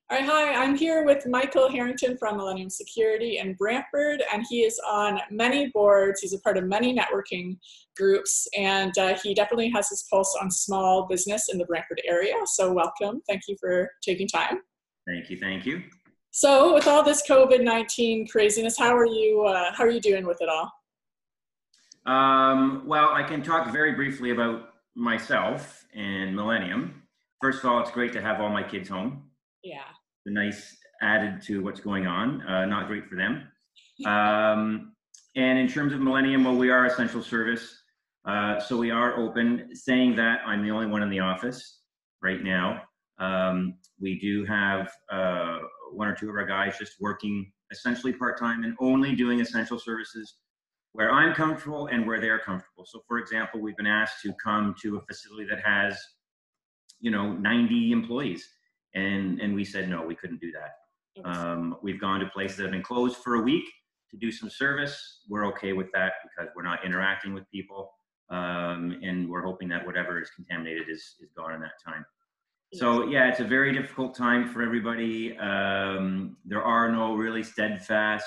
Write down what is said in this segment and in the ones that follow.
All right, hi, I'm here with Michael Harrington from Millennium Security in Brantford, and he is on many boards. He's a part of many networking groups, and he definitely has his pulse on small business in the Brantford area. So welcome. Thank you for taking time. Thank you. Thank you. So with all this COVID-19 craziness, how are you doing with it all? Well, I can talk very briefly about myself and Millennium. First of all, it's great to have all my kids home. Yeah. The nice added to what's going on. Not great for them. And in terms of Millennium, well, we are essential service. So we are open. Saying that, I'm the only one in the office right now. We do have one or two of our guys just working essentially part-time and only doing essential services where I'm comfortable and where they're comfortable. So for example, we've been asked to come to a facility that has, 90 employees. And we said, no, we couldn't do that. We've gone to places that have been closed for a week to do some service. We're okay with that because we're not interacting with people. And we're hoping that whatever is contaminated is gone in that time. So yeah, it's a very difficult time for everybody. There are no really steadfast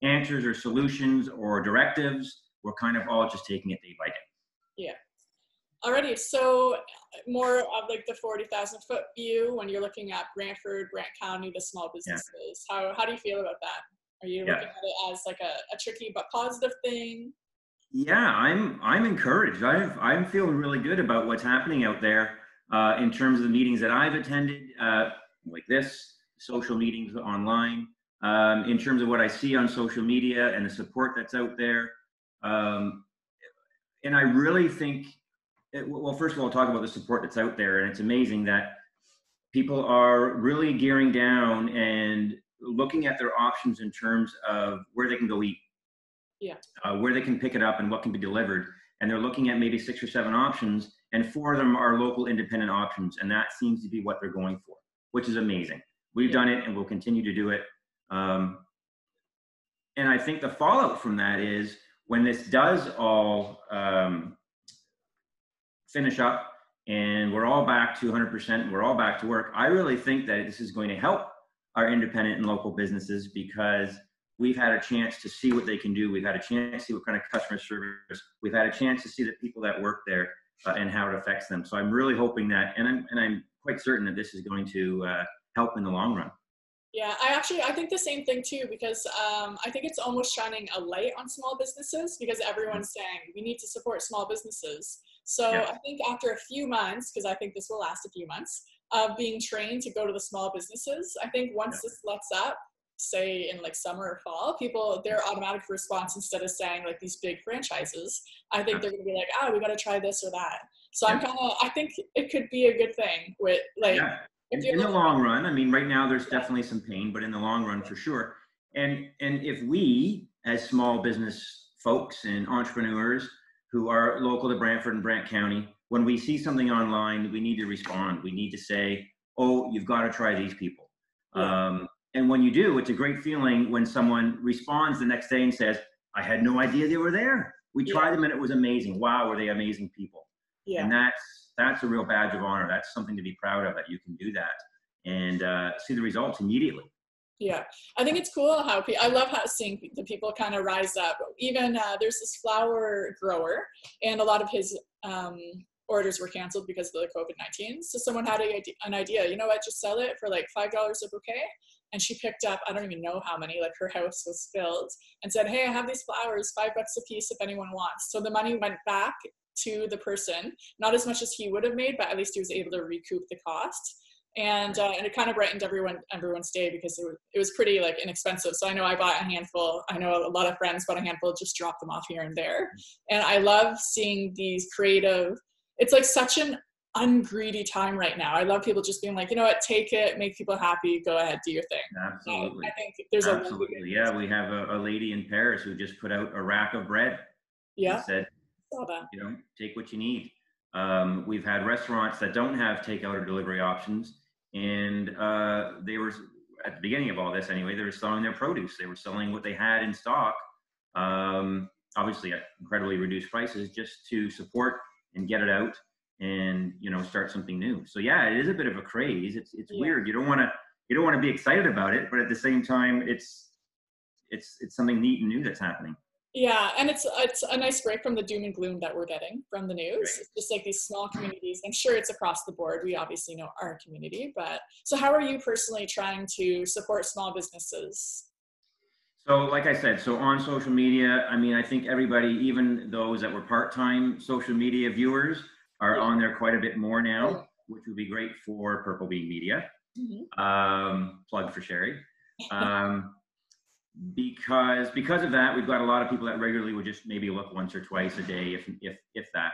answers or solutions or directives. We're kind of all just taking it day by day. Yeah. Alrighty, so more of like the 40,000 foot view when you're looking at Brantford, Brant County, the small businesses. Yeah. How do you feel about that? Are you looking at it as like a tricky but positive thing? Yeah, I'm encouraged. I'm feeling really good about what's happening out there in terms of the meetings that I've attended, like this, social meetings online, in terms of what I see on social media and the support that's out there. And I really think, well, first of all, talk about the support that's out there. And it's amazing that people are really gearing down and looking at their options in terms of where they can go eat, where they can pick it up and what can be delivered. And they're looking at maybe 6 or 7 options, and 4 of them are local independent options. And that seems to be what they're going for, which is amazing. We've done it and we'll continue to do it. And I think the fallout from that is when this does all finish up and we're all back to 100% and we're all back to work, I really think that this is going to help our independent and local businesses because we've had a chance to see what they can do. We've had a chance to see what kind of customer service. We've had a chance to see the people that work there and how it affects them. So I'm really hoping that, and I'm quite certain that this is going to help in the long run. Yeah, I think the same thing too, because I think it's almost shining a light on small businesses because everyone's saying we need to support small businesses. So I think after a few months, because I think this will last a few months, of being trained to go to the small businesses, I think once this lets up, say in like summer or fall, their automatic response, instead of saying like these big franchises, I think they're gonna be like, we gotta try this or that. So I think it could be a good thing with like, in the long run. I mean, right now there's definitely some pain, but in the long run for sure. And if we as small business folks and entrepreneurs who are local to Brantford and Brant County, when we see something online, we need to respond. We need to say, oh, you've got to try these people. And when you do, it's a great feeling when someone responds the next day and says, I had no idea they were there. We tried them and it was amazing. Wow, were they amazing people? And that's a real badge of honor. That's something to be proud of, that you can do that and see the results immediately. Yeah, I think it's cool how I love seeing the people kind of rise up. Even there's this flower grower, and a lot of his orders were canceled because of the COVID-19. So someone had an idea. You know what? Just sell it for like $5 a bouquet. And she picked up, I don't even know how many, like her house was filled, and said, hey, I have these flowers, $5 a piece if anyone wants. So the money went back to the person, not as much as he would have made, but at least he was able to recoup the cost. And it kind of brightened everyone's day because it was pretty like inexpensive. So I know I bought a handful. I know a lot of friends bought a handful, just dropped them off here and there. And I love seeing these creative. It's like such an ungreedy time right now. I love people just being like, you know what, take it, make people happy, go ahead, do your thing. Absolutely. I think there's absolutely. Yeah, we have a lady in Paris who just put out a rack of bread. Yeah. She said, take what you need. We've had restaurants that don't have takeout or delivery options. And they were, at the beginning of all this anyway, they were selling their produce. They were selling what they had in stock, obviously at incredibly reduced prices, just to support and get it out and, start something new. So yeah, it is a bit of a craze. It's weird. You don't want to you don't want to be excited about it, but at the same time, it's something neat and new that's happening. Yeah, and it's a nice break from the doom and gloom that we're getting from the news. Right. It's just like these small communities. I'm sure it's across the board. We obviously know our community, but so how are you personally trying to support small businesses? So like I said, so on social media, I mean, I think everybody, even those that were part-time social media viewers, are on there quite a bit more now, which would be great for Purple Bean Media. Plug for Sherri. Because of that, we've got a lot of people that regularly would just maybe look once or twice a day, if that.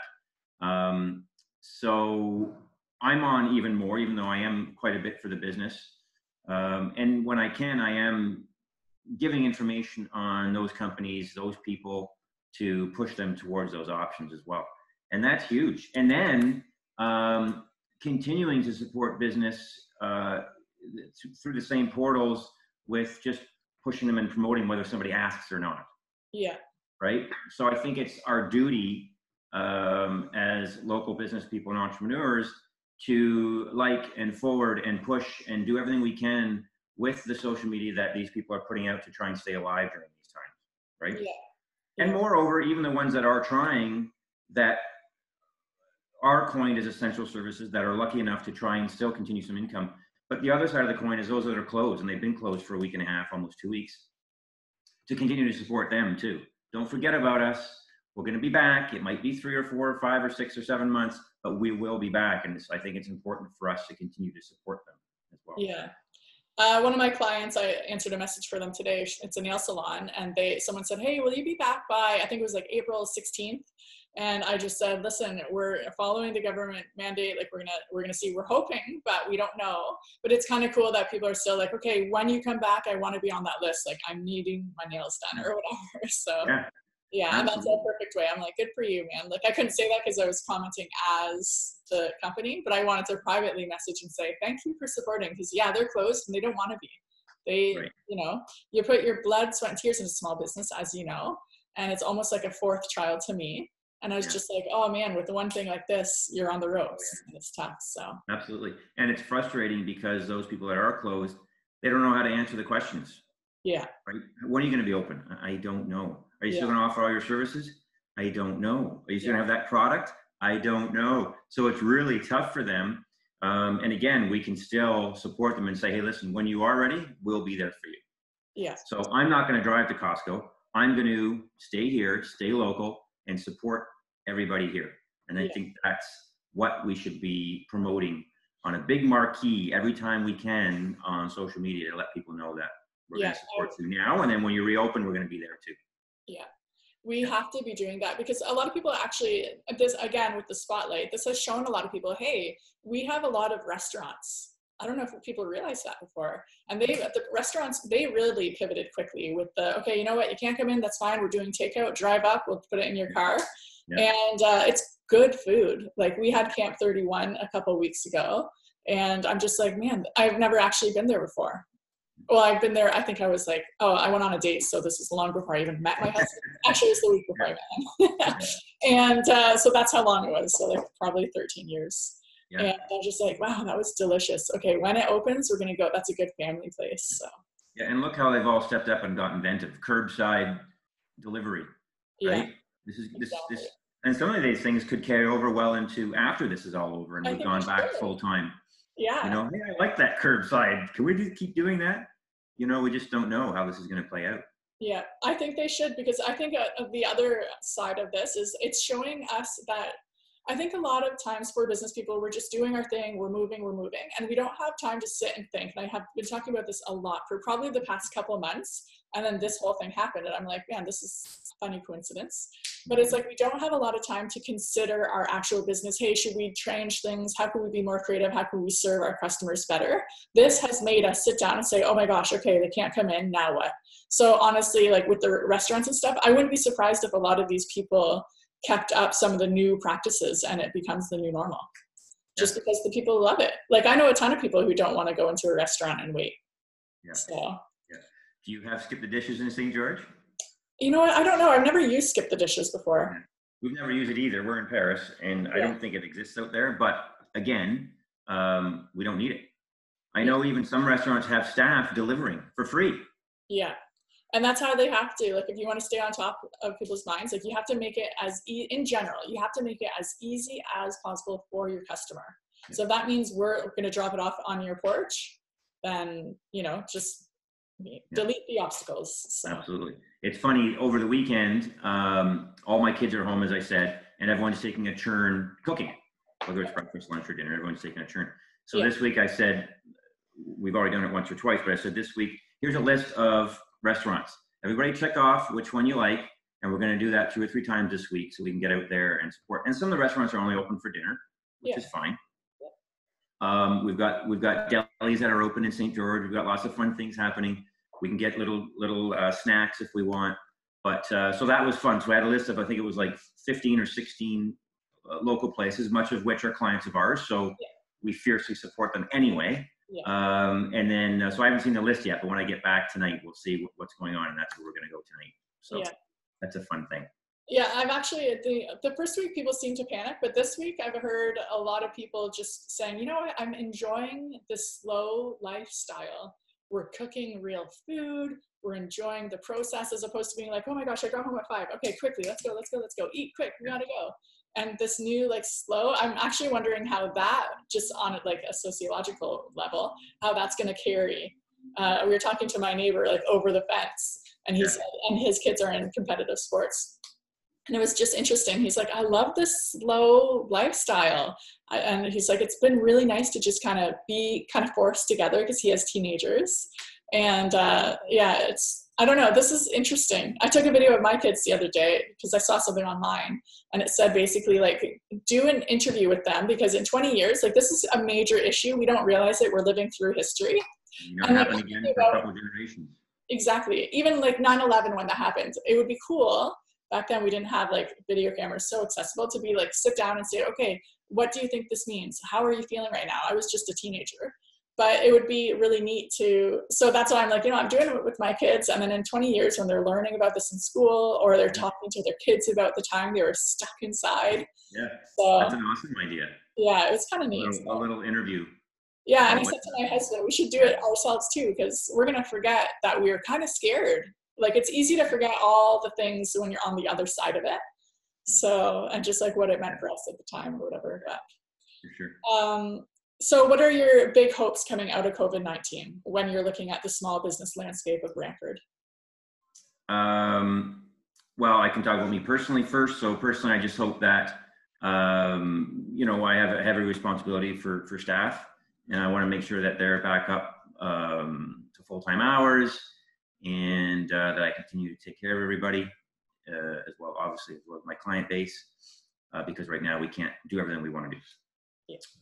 So I'm on even more, even though I am quite a bit for the business. And when I can, I am giving information on those companies, those people, to push them towards those options as well. And that's huge. And then continuing to support business through the same portals with just pushing them and promoting whether somebody asks or not. Yeah. Right. So I think it's our duty as local business people and entrepreneurs to like and forward and push and do everything we can with the social media that these people are putting out to try and stay alive during these times. Right. Yeah. And moreover, even the ones that are trying, that are coined as essential services, that are lucky enough to try and still continue some income. But the other side of the coin is those that are closed, and they've been closed for a week and a half, almost 2 weeks, to continue to support them too. Don't forget about us. We're going to be back. It might be 3 or 4 or 5 or 6 or 7 months, but we will be back. And I think it's important for us to continue to support them as well. Yeah. One of my clients, I answered a message for them today. It's a nail salon, and someone said, "Hey, will you be back by," I think it was like April 16th. And I just said, "Listen, we're following the government mandate. Like we're gonna see. We're hoping, but we don't know. But it's kind of cool that people are still like, okay, when you come back, I want to be on that list. Like I'm needing my nails done or whatever." So yeah, and that's a perfect way. I'm like, good for you, man. Like I couldn't say that because I was commenting as the company, but I wanted to privately message and say, thank you for supporting, because yeah, they're closed and they don't want to be. They, you know, you put your blood, sweat, and tears into small business, as you know, and it's almost like a fourth child to me. And I was just like, oh man, with the one thing like this, you're on the ropes and it's tough. So absolutely. And it's frustrating because those people that are closed, they don't know how to answer the questions. Yeah. Right. When are you going to be open? I don't know. Are you still going to offer all your services? I don't know. Are you still going to have that product? I don't know. So it's really tough for them. And again, we can still support them and say, hey, listen, when you are ready, we'll be there for you. Yeah. So I'm not going to drive to Costco. I'm going to stay here, stay local, and support everybody here. And I think that's what we should be promoting on a big marquee every time we can on social media, to let people know that we're going to support you now. And then when you reopen, we're going to be there too. Yeah. We have to be doing that, because a lot of people actually, this again with the spotlight, this has shown a lot of people, hey, we have a lot of restaurants. I don't know if people realize that before. And the restaurants, they really pivoted quickly with the, okay, you know what, you can't come in, that's fine. We're doing takeout, drive up, we'll put it in your car. And it's good food. Like we had Camp 31 a couple weeks ago, and I'm just like, man, I've never actually been there before. Well, I've been there, I think I was like, oh, I went on a date, so this is long before I even met my husband. Actually, it was the week before I met him. And so that's how long it was, so like probably 13 years. And I'm just like, wow, that was delicious. Okay, when it opens, we're going to go. That's a good family place. So. Yeah, and look how they've all stepped up and got inventive. Curbside delivery, right? This, and some of these things could carry over well into after this is all over and we've gone back full time. Yeah. You know, hey, I like that curbside. Can we keep doing that? You know, we just don't know how this is going to play out. Yeah, I think they should, because I think the other side of this is it's showing us that I think a lot of times for business people, we're just doing our thing, we're moving, and we don't have time to sit and think. And I have been talking about this a lot for probably the past couple of months. And then this whole thing happened, and I'm like, man, this is a funny coincidence. But it's like we don't have a lot of time to consider our actual business. Hey, should we change things? How can we be more creative? How can we serve our customers better? This has made us sit down and say, oh my gosh, okay, they can't come in, now what? So honestly, like with the restaurants and stuff, I wouldn't be surprised if a lot of these people kept up some of the new practices and it becomes the new normal, just because the people love it. Like I know a ton of people who don't want to go into a restaurant and wait. So. Do you have Skip the Dishes in St. George? You know what? I don't know. I've never used Skip the Dishes before. We've never used it either. We're in Paris, and I don't think it exists out there. But again, we don't need it. I know even some restaurants have staff delivering for free. Yeah. And that's how they have to, like, if you want to stay on top of people's minds, like, you have to make it in general, you have to make it as easy as possible for your customer. Yeah. So if that means we're going to drop it off on your porch, then, you know, just delete the obstacles. So. Absolutely. It's funny, over the weekend, all my kids are home, as I said, and everyone's taking a turn cooking, whether it's breakfast, lunch, or dinner, everyone's taking a turn. So this week I said, we've already done it once or twice, but I said this week, here's a list of restaurants. Everybody check off which one you like, and we're going to do that 2 or 3 times this week so we can get out there and support. And some of the restaurants are only open for dinner, which is fine. We've got delis that are open in St. George. We've got lots of fun things happening. We can get little snacks if we want. But so that was fun. So I had a list of, I think it was like 15 or 16 local places, much of which are clients of ours. So we fiercely support them anyway. Yeah. And then, so I haven't seen the list yet, but when I get back tonight, we'll see what's going on, and that's where we're going to go tonight. So that's a fun thing. Yeah, I've actually, the first week people seem to panic, but this week I've heard a lot of people just saying, you know what, I'm enjoying this slow lifestyle. We're cooking real food. We're enjoying the process as opposed to being like, oh my gosh, I got home at 5. Okay, quickly, let's go. Eat quick, we gotta go. And this new like slow, I'm actually wondering how that, just on like a sociological level, how that's gonna carry. We were talking to my neighbor like over the fence, and he said, and his kids are in competitive sports. And it was just interesting. He's like, I love this slow lifestyle. And he's like, it's been really nice to just kind of be kind of forced together because he has teenagers. And I don't know, this is interesting. I took a video of my kids the other day because I saw something online, and it said basically like, do an interview with them, because in 20 years, like, this is a major issue. We don't realize it. We're living through history. It's going to happen again for a couple of generations. Exactly. Even like 9/11, when that happened, it would be cool. Back then we didn't have like video cameras so accessible to be like, sit down and say, okay, what do you think this means? How are you feeling right now? I was just a teenager. But it would be really neat to, so that's why I'm like, you know, I'm doing it with my kids. And then in 20 years, when they're learning about this in school, or they're talking to their kids about the time they were stuck inside. Yeah, so, that's an awesome idea. Yeah, it was kind of neat. A little interview. Yeah, and I said to my husband, we should do it ourselves too, because we're going to forget that we were kind of scared. Like, it's easy to forget all the things when you're on the other side of it. So, and just like what it meant for us at the time or whatever. But, for sure. So what are your big hopes coming out of COVID-19 when you're looking at the small business landscape of Brantford? Well, I can talk about me personally first. So personally, I just hope that, you know, I have a heavy responsibility for staff, and I want to make sure that they're back up to full-time hours, and that I continue to take care of everybody as well, obviously, as well as my client base, because right now we can't do everything we want to do.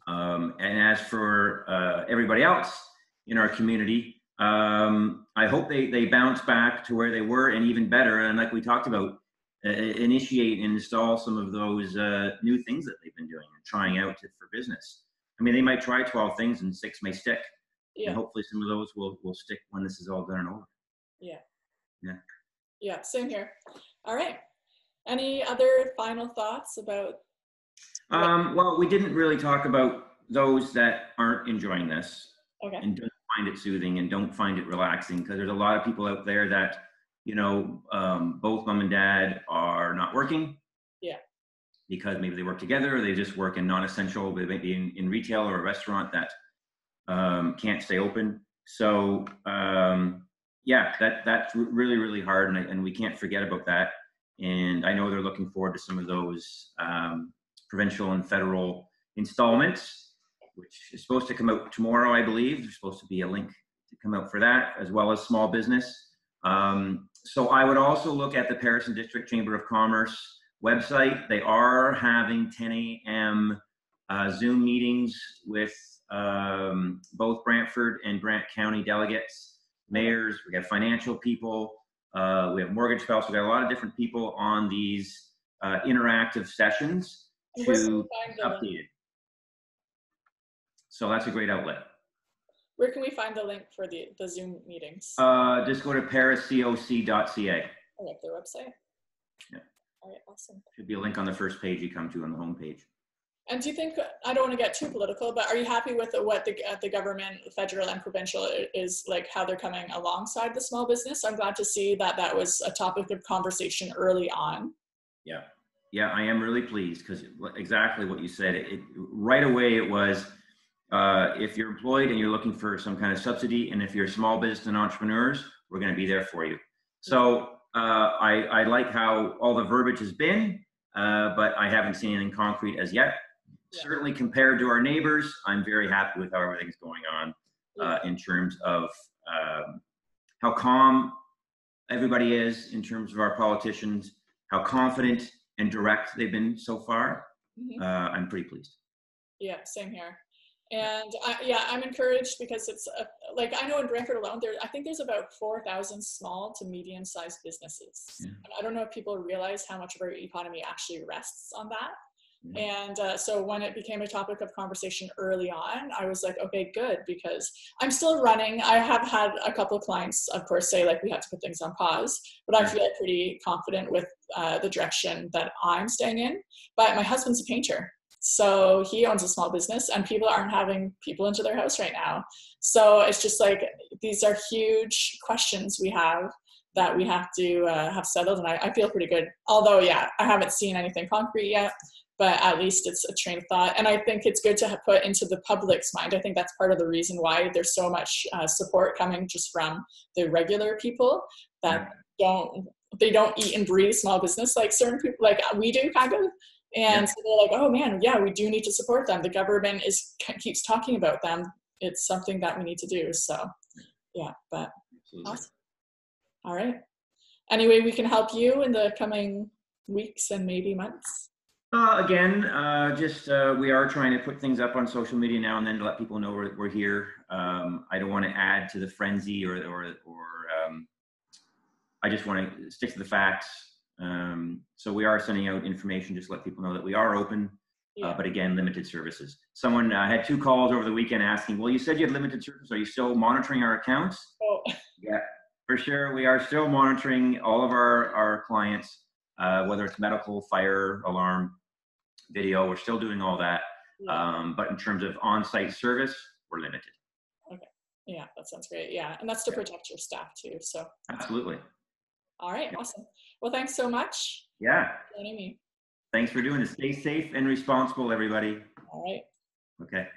And as for everybody else in our community, I hope they bounce back to where they were and even better. And like we talked about, initiate and install some of those new things that they've been doing and trying out for business. I mean, they might try 12 things and 6 may stick. Yeah. And hopefully some of those will stick when this is all done and over. Yeah, same here. All right. Any other final thoughts about? Well, we didn't really talk about those that aren't enjoying this and don't find it soothing and don't find it relaxing, because there's a lot of people out there that, you know, both mom and dad are not working. Yeah. Because maybe they work together, or they just work in non-essential, they may be in retail or a restaurant that can't stay open. So yeah, that's really, really hard, and we can't forget about that. And I know they're looking forward to some of those provincial and federal installments, which is supposed to come out tomorrow, I believe. There's supposed to be a link to come out for that, as well as small business. So I would also look at the Harrington District Chamber of Commerce website. They are having 10 a.m. Zoom meetings with both Brantford and Brant County delegates, mayors. We have financial people. We have mortgage fellows. We got a lot of different people on these interactive sessions to update it. So that's a great outlet. Where can we find the link for the Zoom meetings? Just go to pariscoc.ca. I like their website. Yeah. All right, awesome. Should be a link on the first page you come to on the home page. And do you think, I don't want to get too political, but are you happy with what the government, federal and provincial, is like, how they're coming alongside the small business? I'm glad to see that that was a topic of conversation early on. Yeah. Yeah, I am really pleased because exactly what you said. Right away it was, if you're employed and you're looking for some kind of subsidy, and if you're small business and entrepreneurs, we're going to be there for you. So I like how all the verbiage has been, but I haven't seen anything concrete as yet. Yeah. Certainly compared to our neighbors, I'm very happy with how everything's going on in terms of how calm everybody is, in terms of our politicians, how confident and direct they've been so far. Mm-hmm. I'm pretty pleased. Yeah, same here. And I'm encouraged because it's like, I know in Brantford alone, I think there's about 4,000 small to medium-sized businesses. Yeah. I don't know if people realize how much of our economy actually rests on that. And so when it became a topic of conversation early on, I was like, okay, good, because I'm still running. I have had a couple of clients, of course, say like we had to put things on pause, but I feel pretty confident with the direction that I'm staying in. But my husband's a painter, so he owns a small business, and people aren't having people into their house right now. So it's just like, these are huge questions we have that we have to have settled, and I feel pretty good. Although, yeah, I haven't seen anything concrete yet, but at least it's a train of thought. And I think it's good to put into the public's mind. I think that's part of the reason why there's so much support coming just from the regular people that they don't eat and breathe small business like certain people, like we do kind of. And so they're like, oh man, yeah, we do need to support them. The government keeps talking about them. It's something that we need to do. So yeah, but awesome. All right. Anyway, we can help you in the coming weeks and maybe months. Again, we are trying to put things up on social media now and then to let people know we're here. I don't want to add to the frenzy or I just want to stick to the facts. So we are sending out information just to let people know that we are open, but again, limited services. Someone had 2 calls over the weekend asking, well, you said you had limited services. Are you still monitoring our accounts? Oh. Yeah, for sure. We are still monitoring all of our clients, whether it's medical, fire, alarm, video, we're still doing all that. But in terms of on-site service, we're limited. Okay. Yeah, that sounds great. Yeah. And that's to protect your staff too. So absolutely. All right. Awesome. Well, thanks so much. Yeah. For joining me. Thanks for doing it. Stay safe and responsible, everybody. All right. Okay.